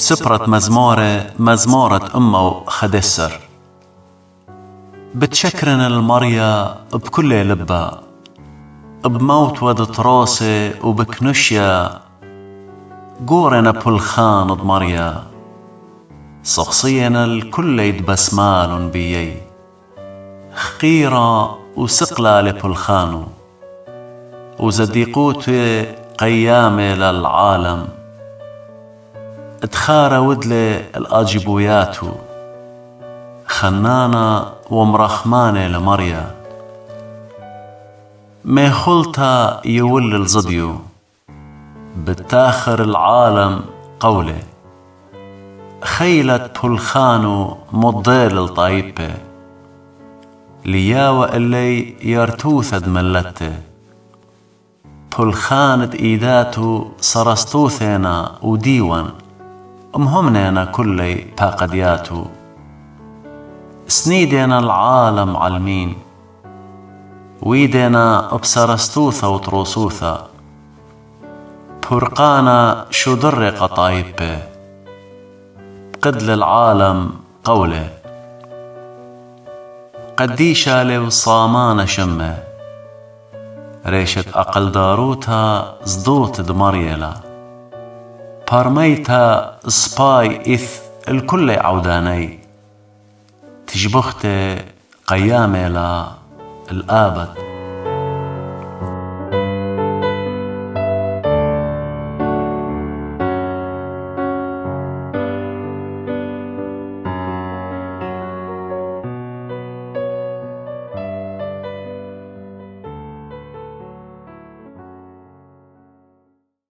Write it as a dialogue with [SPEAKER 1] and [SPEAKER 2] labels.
[SPEAKER 1] سبرة مزمورة أمه خدسر. بتشكرن المريا بكل لبا، بموت ودت راسي وبكنشيا، قورنا بلخان ضمريا، شخصينا الكل يتبسمال بيي، خقيرة وسقلا لبلخانو، وزديقوتي قيامي للعالم، ادخارا ودلي الأجبوياتو، خنانة ومرخمانة لمريا، ما خلتا يول الزديو، بتاخر العالم قولي، خيلت بلخانو مضيل الطايبة، لياوة اللي يرتوثد ملته، بلخانت إيداتو سرستوثينا وديوان، همنينا كلي باقدياتو، سنيدنا العالم علمين، ويدنا بسرستوثا وتروسوثا، برقانا شو درق طايبه، بقدل العالم قوله، قديشا لو صامان شمه، ريشة أقل داروتا زدوت دمريلا، بارميتا سباي إث الكل عوداني، تجبخت قيامي لا الآبد.